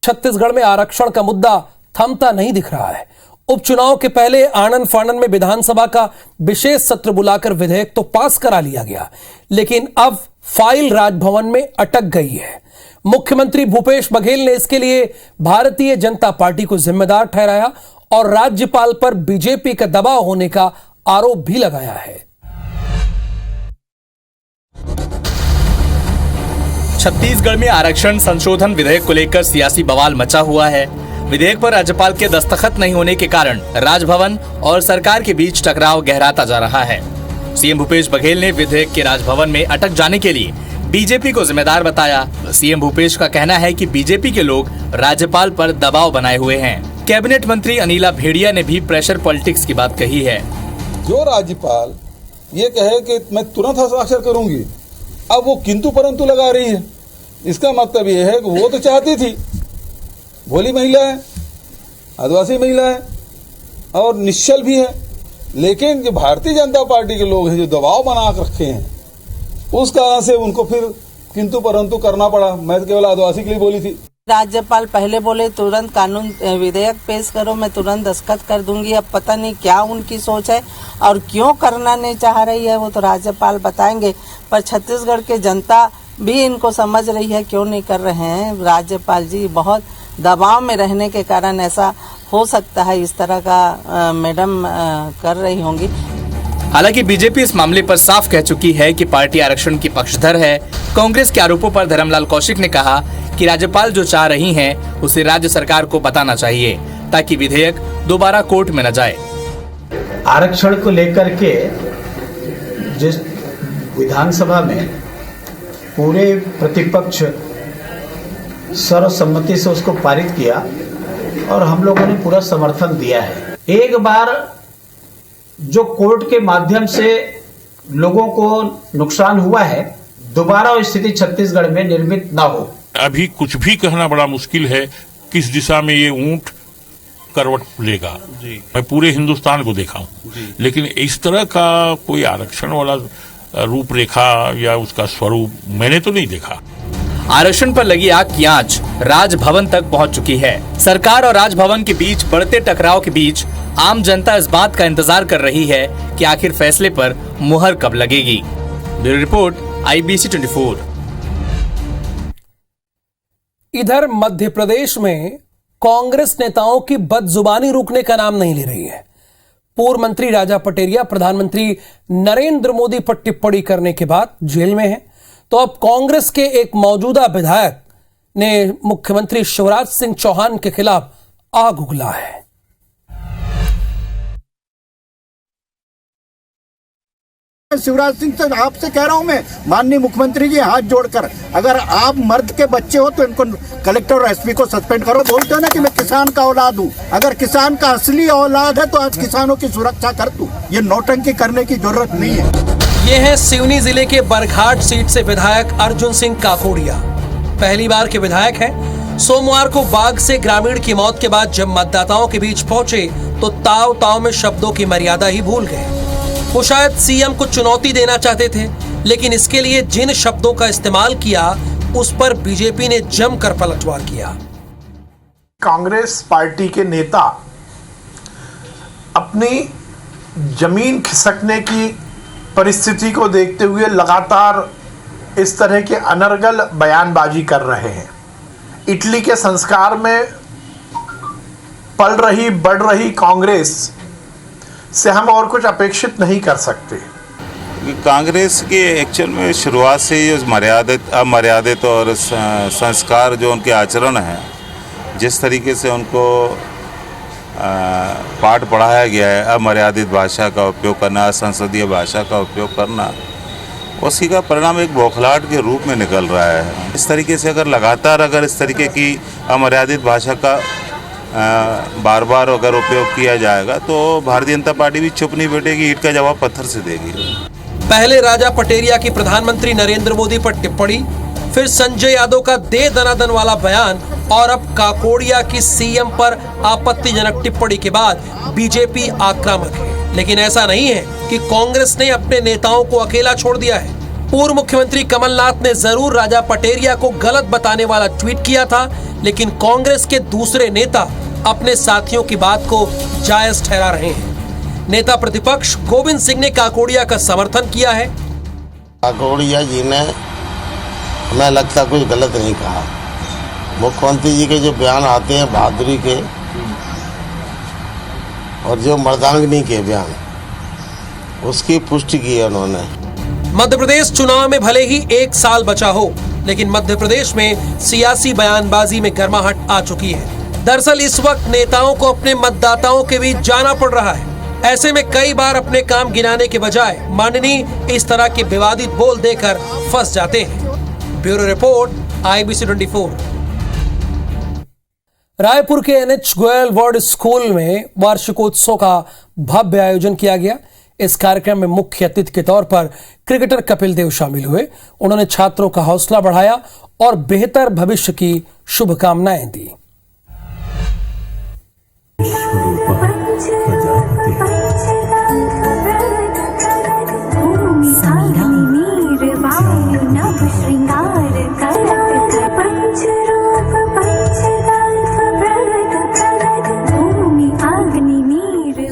छत्तीसगढ़ में आरक्षण का मुद्दा थमता नहीं दिख रहा है। उपचुनाव के पहले आनन फानन में विधानसभा का विशेष सत्र बुलाकर विधेयक तो पास करा लिया गया, लेकिन अब फाइल राजभवन में अटक गई है। मुख्यमंत्री भूपेश बघेल ने इसके लिए भारतीय जनता पार्टी को जिम्मेदार ठहराया और राज्यपाल पर बीजेपी का दबाव होने का आरोप भी लगाया है। छत्तीसगढ़ में आरक्षण संशोधन विधेयक को लेकर सियासी बवाल मचा हुआ है। विधेयक पर राज्यपाल के दस्तखत नहीं होने के कारण राजभवन और सरकार के बीच टकराव गहराता जा रहा है। सीएम भूपेश बघेल ने विधेयक के राजभवन में अटक जाने के लिए बीजेपी को जिम्मेदार बताया। सीएम भूपेश का कहना है कि बीजेपी के लोग राज्यपाल पर दबाव बनाए हुए हैं। कैबिनेट मंत्री अनिला भेड़िया ने भी प्रेशर पॉलिटिक्स की बात कही है। जो राज्यपाल ये कहे कि मैं तुरंत हस्ताक्षर करूंगी, अब वो किंतु परंतु लगा रही है। इसका मतलब ये है कि वो तो चाहती थी, भोली महिला है, आदिवासी महिला है और निश्चल भी है, लेकिन जो भारतीय जनता पार्टी के लोग हैं जो दबाव बना कर रखे हैं, उस कारण से उनको फिर किंतु परंतु करना पड़ा। मैं केवल आदिवासी के लिए बोली थी। राज्यपाल पहले बोले तुरंत कानून विधेयक पेश करो, मैं तुरंत दस्तखत कर दूंगी। अब पता नहीं क्या उनकी सोच है और क्यों करना नहीं चाह रही है, वो तो राज्यपाल बताएंगे। पर छत्तीसगढ़ के जनता भी इनको समझ रही है क्यों नहीं कर रहे हैं। राज्यपाल जी बहुत दबाव में रहने के कारण ऐसा हो सकता है, इस तरह का मैडम कर रही होंगी। हालांकि बीजेपी इस मामले पर साफ कह चुकी है कि पार्टी आरक्षण की पक्षधर है। कांग्रेस के आरोपों पर धर्मलाल कौशिक ने कहा कि राज्यपाल जो चाह रही हैं उसे राज्य सरकार को बताना चाहिए ताकि विधेयक दोबारा कोर्ट में न जाए। आरक्षण को लेकर के जिस विधानसभा में पूरे प्रतिपक्ष सर्वसम्मति से उसको पारित किया और हम लोगों ने पूरा समर्थन दिया है। एक बार जो कोर्ट के माध्यम से लोगों को नुकसान हुआ है, दोबारा वो स्थिति छत्तीसगढ़ में निर्मित ना हो। अभी कुछ भी कहना बड़ा मुश्किल है किस दिशा में ये ऊंट करवट लेगा। मैं पूरे हिंदुस्तान को देखा हूँ, लेकिन इस तरह का कोई आरक्षण वाला रूपरेखा या उसका स्वरूप मैंने तो नहीं देखा। आरक्षण पर लगी आग की आंच राजभवन तक पहुंच चुकी है। सरकार और राजभवन के बीच बढ़ते टकराव के बीच आम जनता इस बात का इंतजार कर रही है कि आखिर फैसले पर मुहर कब लगेगी। Bureau report, IBC 24। इधर मध्य प्रदेश में कांग्रेस नेताओं की बदजुबानी रुकने का नाम नहीं ले रही है। पूर्व मंत्री राजा पटेरिया प्रधानमंत्री नरेंद्र मोदी पर टिप्पणी करने के बाद जेल में है, तो अब कांग्रेस के एक मौजूदा विधायक ने मुख्यमंत्री शिवराज सिंह चौहान के खिलाफ आग उगला है। शिवराज सिंह से आपसे कह रहा हूं मैं, माननीय मुख्यमंत्री जी, हाथ जोड़कर, अगर आप मर्द के बच्चे हो तो इनको कलेक्टर और SP को सस्पेंड करो। बोलते हो ना कि मैं किसान का औलाद हूं, अगर किसान का असली औलाद है तो आज किसानों की सुरक्षा कर तू। ये नौटंकी करने की जरूरत नहीं है। ये है सिवनी जिले के बरघाट सीट से विधायक अर्जुन सिंह काकोड़िया। पहली बार के विधायक हैं। सोमवार को बाघ से ग्रामीण की मौत के बाद जब मतदाताओं के बीच पहुंचे तो ताव ताव में शब्दों की मर्यादा ही भूल गए। वो शायद सीएम को चुनौती देना चाहते थे, लेकिन इसके लिए जिन शब्दों का इस्तेमाल किया उस पर बीजेपी ने जमकर पलटवार किया। कांग्रेस पार्टी के नेता अपनी जमीन खिसकने की परिस्थिति को देखते हुए लगातार इस तरह के अनर्गल बयानबाजी कर रहे हैं। इटली के संस्कार में पल रही बढ़ रही कांग्रेस से हम और कुछ अपेक्षित नहीं कर सकते। कांग्रेस की एक्चुअल में शुरुआत से ये अमर्यादित और संस्कार जो उनके आचरण हैं, जिस तरीके से उनको पाठ पढ़ाया गया है, अमर्यादित भाषा का उपयोग करना, संसदीय भाषा का उपयोग करना, उसी का परिणाम एक बौखलाहट के रूप में निकल रहा है। इस तरीके से अगर इस तरीके की अमर्यादित भाषा का बार बार अगर उपयोग किया जाएगा तो भारतीय जनता पार्टी भी चुप नहीं बैठेगी, ईंट का जवाब पत्थर से देगी। पहले राजा पटेरिया की प्रधानमंत्री नरेंद्र मोदी पर टिप्पणी, फिर संजय यादव का दे दनादन वाला बयान और अब काकोड़िया की सीएम पर आपत्तिजनक टिप्पणी के बाद बीजेपी आक्रामक है। लेकिन ऐसा नहीं है कि कांग्रेस ने अपने नेताओं को अकेला छोड़ दिया है। पूर्व मुख्यमंत्री कमलनाथ ने जरूर राजा पटेरिया को गलत बताने वाला ट्वीट किया था, लेकिन कांग्रेस के दूसरे नेता अपने साथियों की बात को जायज ठहरा रहे हैं। नेता प्रतिपक्ष गोविंद सिंह ने काकोड़िया का समर्थन किया है। काकोड़िया जी ने हमें लगता कुछ गलत नहीं कहा। मुख्यमंत्री जी के जो बयान आते हैं बहादुरी के और जो मर्दांगनी के बयान, उसकी पुष्टि की है उन्होंने। मध्य प्रदेश चुनाव में भले ही 1 साल बचा हो, लेकिन मध्य प्रदेश में सियासी बयानबाजी में गर्माहट आ चुकी है। दरअसल इस वक्त नेताओं को अपने मतदाताओं के बीच जाना पड़ रहा है। ऐसे में कई बार अपने काम गिनाने के बजाय माननीय इस तरह के विवादित बोल देकर फंस जाते हैं। Bureau report, IBC 24। रायपुर के NH गोयल वार्ड स्कूल में वार्षिकोत्सव का भव्य आयोजन किया गया। इस कार्यक्रम में मुख्य अतिथि के तौर पर क्रिकेटर कपिल देव शामिल हुए। उन्होंने छात्रों का हौसला बढ़ाया और बेहतर भविष्य की शुभकामनाएं दी।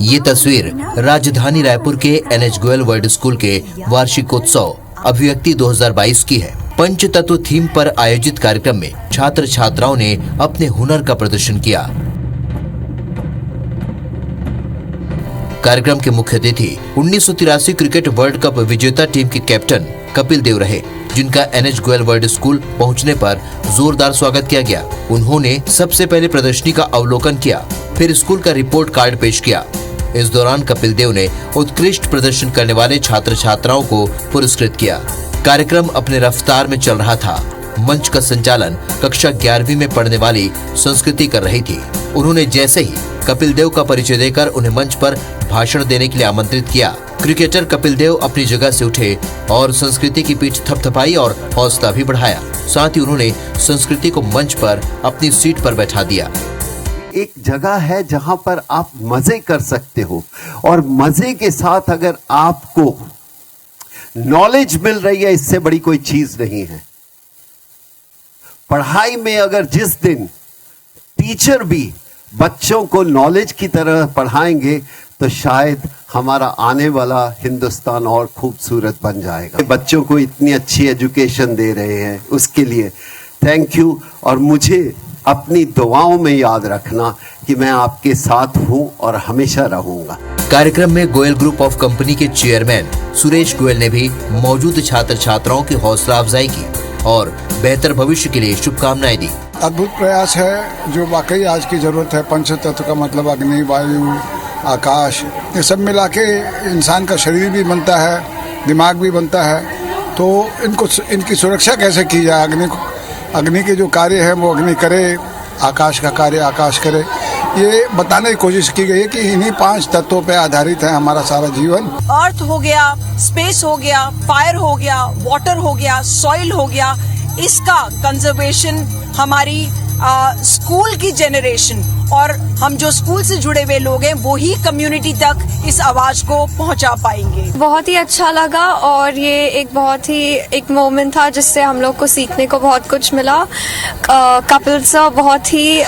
ये तस्वीर राजधानी रायपुर के NH गोयल वर्ल्ड स्कूल के वार्षिकोत्सव अभिव्यक्ति 2022 की है। पंच तत्व थीम पर आयोजित कार्यक्रम में छात्र छात्राओं ने अपने हुनर का प्रदर्शन किया। कार्यक्रम के मुख्य अतिथि 1983 क्रिकेट वर्ल्ड कप विजेता टीम के कैप्टन कपिल देव रहे, जिनका NH गोयल वर्ल्ड स्कूल पहुंचने पर जोरदार स्वागत किया गया। उन्होंने सबसे पहले प्रदर्शनी का अवलोकन किया, फिर स्कूल का रिपोर्ट कार्ड पेश किया। इस दौरान कपिल देव ने उत्कृष्ट प्रदर्शन करने वाले छात्र छात्राओं को पुरस्कृत किया। कार्यक्रम अपने रफ्तार में चल रहा था। मंच का संचालन कक्षा 11वीं में पढ़ने वाली संस्कृति कर रही थी। उन्होंने जैसे ही कपिल देव का परिचय देकर उन्हें मंच पर भाषण देने के लिए आमंत्रित किया। क्रिकेटर कपिल देव अपनी जगह से उठे और संस्कृति की पीठ थपथपाई और हौसला भी बढ़ाया। साथ ही उन्होंने संस्कृति को मंच पर अपनी सीट पर बैठा दिया। एक जगह है जहां पर आप मजे कर सकते हो, और मजे के साथ अगर आपको नॉलेज मिल रही है, इससे बड़ी कोई चीज नहीं है। पढ़ाई में अगर जिस दिन टीचर भी बच्चों को नॉलेज की तरह पढ़ाएंगे तो शायद हमारा आने वाला हिंदुस्तान और खूबसूरत बन जाएगा। बच्चों को इतनी अच्छी एजुकेशन दे रहे हैं, उसके लिए थैंक यू। और मुझे अपनी दुआओं में याद रखना कि मैं आपके साथ हूं और हमेशा रहूंगा। कार्यक्रम में गोयल ग्रुप ऑफ कंपनी के चेयरमैन सुरेश गोयल ने भी मौजूद छात्र छात्राओं की हौसला अफजाई की और बेहतर भविष्य के लिए शुभकामनाएं दी। अद्भुत प्रयास है जो वाकई आज की जरूरत है। पंच तत्व का मतलब अग्नि, वायु, आकाश, ये सब मिला के इंसान का शरीर भी बनता है, दिमाग भी बनता है। तो इनकी सुरक्षा कैसे की जाए? अग्नि के जो कार्य है वो अग्नि करे, आकाश का कार्य आकाश करे, ये बताने की कोशिश की गई है कि इन्हीं 5 तत्वों पे आधारित है हमारा सारा जीवन। अर्थ हो गया, स्पेस हो गया, फायर हो गया, वाटर हो गया, सॉइल हो गया, इसका कंजर्वेशन हमारी स्कूल की जेनरेशन और हम जो स्कूल से जुड़े हुए लोग हैं वो ही कम्युनिटी तक इस आवाज को पहुंचा पाएंगे। बहुत ही अच्छा लगा और ये एक बहुत ही एक मोमेंट था जिससे हम लोग को सीखने को बहुत कुछ मिला। कपिल सर बहुत ही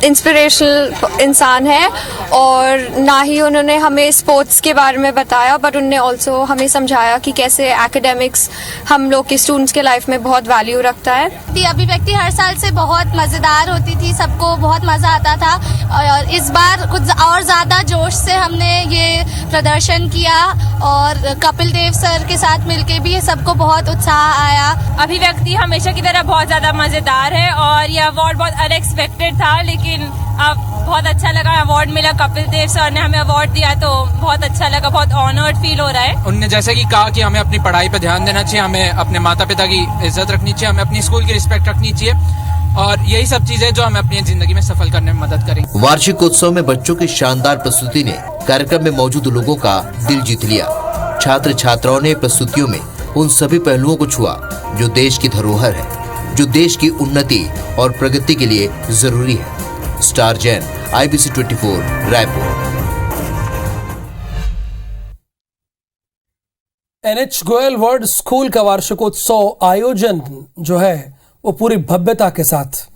इंस्पिरेशनल इंसान है और ना ही उन्होंने हमें स्पोर्ट्स के बारे में बताया बट उन्होंने ऑल्सो हमें समझाया कि कैसे एकेडमिक्स हम लोग के स्टूडेंट्स के लाइफ में बहुत वैल्यू रखता है। अभिव्यक्ति हर साल से बहुत मजेदार होती थी, सबको बहुत मजा आता था और इस बार कुछ और ज्यादा जोश से हमने ये प्रदर्शन किया और कपिल देव सर के साथ मिलके भी सबको बहुत उत्साह आया। अभिव्यक्ति हमेशा की तरह बहुत ज्यादा मजेदार है और यह अवार्ड बहुत अनएक्सपेक्टेड था, लेकिन अब बहुत अच्छा लगा। अवार्ड मिला, कपिल देव सर ने हमें अवार्ड दिया तो बहुत अच्छा लगा, बहुत ऑनर्ड फील हो रहा है। उन्होंने जैसे कि कहा कि हमें अपनी पढ़ाई पर ध्यान देना चाहिए, हमें अपने माता पिता की इज्जत रखनी चाहिए, हमें अपनी स्कूल की रिस्पेक्ट रखनी चाहिए और यही सब चीजें जो हमें अपनी जिंदगी में सफल करने में मदद करेंगे। वार्षिकोत्सव में बच्चों की शानदार प्रस्तुति ने कार्यक्रम में मौजूद लोगों का दिल जीत लिया। छात्र छात्राओं ने प्रस्तुतियों में उन सभी पहलुओं को छुआ जो देश की धरोहर है, जो देश की उन्नति और प्रगति के लिए जरूरी है। Star Jain, IBC 24, Raipur. NH Goyal world school का वार्षिकोत्सव आयोजन जो है वो पूरी भव्यता के साथ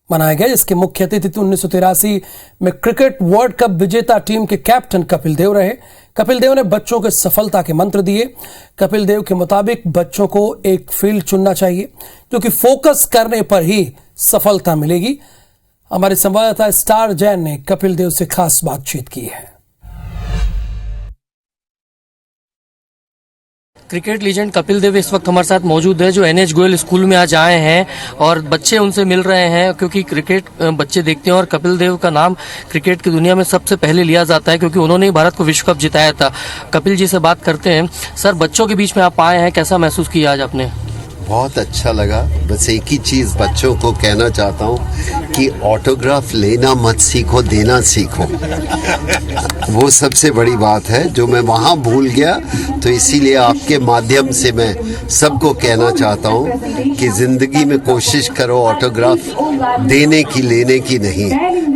मनाया गया, जिसके मुख्य अतिथि 1983 में क्रिकेट वर्ल्ड कप विजेता टीम के कैप्टन कपिल देव रहे। कपिल देव ने बच्चों के सफलता के मंत्र दिए। कपिल देव के मुताबिक बच्चों को एक फील्ड चुनना चाहिए क्योंकि फोकस करने पर ही सफलता मिलेगी। हमारे संवाददाता स्टार जैन ने कपिल देव से खास बातचीत की है। क्रिकेट लीजेंड कपिल देव इस वक्त हमारे साथ मौजूद है, जो NH गोयल स्कूल में आज आए हैं और बच्चे उनसे मिल रहे हैं क्योंकि क्रिकेट बच्चे देखते हैं और कपिल देव का नाम क्रिकेट की दुनिया में सबसे पहले लिया जाता है क्योंकि उन्होंने ही भारत को विश्व कप जिताया था। कपिल जी से बात करते हैं। सर, बच्चों के बीच में आप आए हैं, कैसा महसूस किया आज आपने? बहुत अच्छा लगा। बस एक ही चीज़ बच्चों को कहना चाहता हूँ कि ऑटोग्राफ लेना मत सीखो, देना सीखो। वो सबसे बड़ी बात है जो मैं वहाँ भूल गया, तो इसीलिए आपके माध्यम से मैं सबको कहना चाहता हूँ कि ज़िंदगी में कोशिश करो ऑटोग्राफ देने की, लेने की नहीं।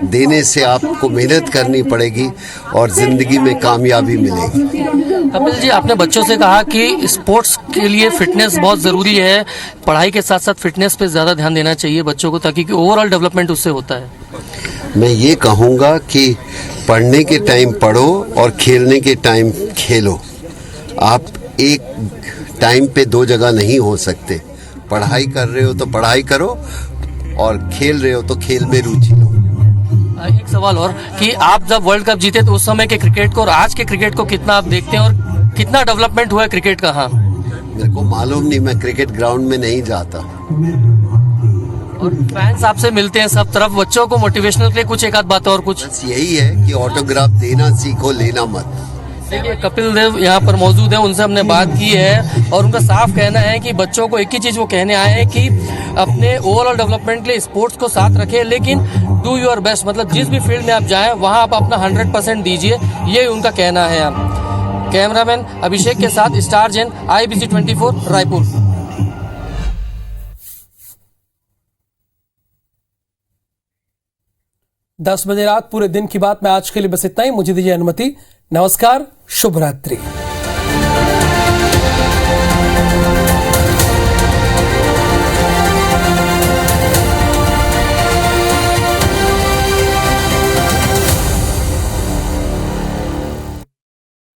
देने से आपको मेहनत करनी पड़ेगी और ज़िंदगी में कामयाबी मिलेगी। कपिल जी, आपने बच्चों से कहा कि स्पोर्ट्स के लिए फिटनेस बहुत ज़रूरी है, पढ़ाई के साथ साथ फिटनेस पे ज़्यादा ध्यान देना चाहिए बच्चों को ताकि ओवरऑल डेवलपमेंट उससे होता है। मैं ये कहूँगा कि पढ़ने के टाइम पढ़ो और खेलने के टाइम खेलो। आप एक टाइम पे दो जगह नहीं हो सकते। पढ़ाई कर रहे हो तो पढ़ाई करो और खेल रहे हो तो खेल में रुचि लो। एक सवाल और कि आप जब वर्ल्ड कप जीते तो उस समय के क्रिकेट को और आज के क्रिकेट को कितना आप देखते हैं और कितना डेवलपमेंट हुआ है क्रिकेट का? हाँ, मेरे को मालूम नहीं, मैं क्रिकेट ग्राउंड में नहीं जाता। और फैंस आपसे मिलते हैं सब तरफ, बच्चों को मोटिवेशनल के लिए कुछ एक आध बात और कुछ? बस यही है कि ऑटोग्राफ देना सीखो, लेना मत। देखिए, कपिल देव यहाँ पर मौजूद है, उनसे हमने बात की है और उनका साफ कहना है कि बच्चों को एक ही चीज़ वो कहने आए हैं कि अपने ओवरऑल डेवलपमेंट के लिए स्पोर्ट्स को साथ रखें, लेकिन डू योर बेस्ट, मतलब जिस भी फील्ड में आप जाएं वहाँ आप अपना 100% दीजिए, ये उनका कहना है। कैमरामैन अभिषेक के साथ स्टार जैन, IBC 24 रायपुर। 10 बजे रात पूरे दिन की बात में आज के लिए बस इतना ही। मुझे दीजिए अनुमति। नमस्कार, शुभ रात्रि।